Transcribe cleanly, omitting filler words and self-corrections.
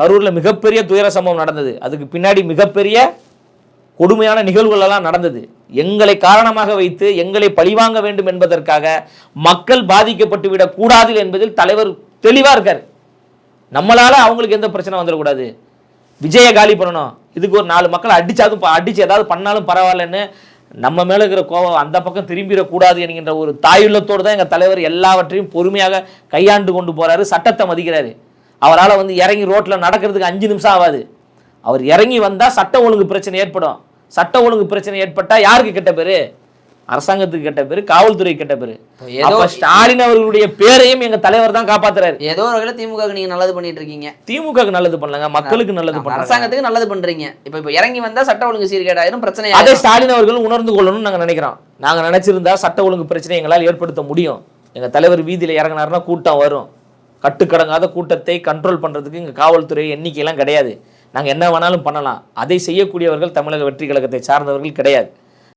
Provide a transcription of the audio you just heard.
கரூரில் மிகப்பெரிய துயர சம்பவம் நடந்தது. அதுக்கு பின்னாடி மிகப்பெரிய கொடுமையான நிகழ்வுகள் எல்லாம் நடந்தது. எங்களை காரணமாக வைத்து எங்களை பழிவாங்க வேண்டும் என்பதற்காக மக்கள் பாதிக்கப்பட்டு விடக் கூடாது என்பதில் தலைவர் தெளிவாக இருக்கார். நம்மளால அவங்களுக்கு எந்த பிரச்சனை வந்துடக்கூடாது, விஜயை காலி பண்ணணும், இதுக்கு ஒரு 4 மக்கள் அடிச்சு ஏதாவது பண்ணாலும் பரவாயில்லன்னு நம்ம மேலே இருக்கிற கோபம் அந்த பக்கம் திரும்பிடக்கூடாது என்கின்ற ஒரு தாயுள்ளத்தோடு தான் எங்கள் தலைவர் எல்லாவற்றையும் பொறுமையாக கையாண்டு கொண்டு போகிறாரு. சட்டத்தை மதிக்கிறாரு. அவரால் இறங்கி ரோட்டில் நடக்கிறதுக்கு 5 நிமிஷம் ஆகாது. அவர் இறங்கி வந்தால் சட்ட ஒழுங்கு பிரச்சனை ஏற்படும். சட்ட ஒழுங்கு பிரச்சனை ஏற்பட்டால் யாருக்கு கெட்ட பேர்? அரசாங்கத்துக்கு கெட்ட பேர், காவல்துறை கெட்ட பேர். ஸ்டாலின் அவர்களுடைய பேரையும் எங்க தலைவர் தான் காப்பாத்துறாரு. ஏதோ ஒரு வகையில் திமுக நீங்க நல்லது பண்ணிட்டு இருக்கீங்க. திமுக நல்லது பண்ணலங்க, மக்களுக்கு நல்லது பண்ணல, அரசாங்கத்துக்கு நல்லது பண்றீங்க. இப்ப இறங்கி வந்தா சட்ட ஒழுங்கு சீர்கேடாயிரும், பிரச்சனை. அதே ஸ்டாலின் அவர்கள் உணர்ந்து கொள்ளணும்னு நாங்க நினைக்கிறோம். நாங்க நினைச்சிருந்தா சட்ட ஒழுங்கு பிரச்சனை எங்களால் ஏற்படுத்த முடியும். எங்க தலைவர் வீதியில இறங்கினாருன்னா கூட்டம் வரும். கட்டுக்கடங்காத கூட்டத்தை கண்ட்ரோல் பண்றதுக்கு இங்க காவல்துறை எண்ணிக்கையெல்லாம் கிடையாது. நாங்க என்ன வேணாலும் பண்ணலாம். அதை செய்யக்கூடியவர்கள் தமிழக வெற்றி கழகத்தை சார்ந்தவர்கள் கிடையாது.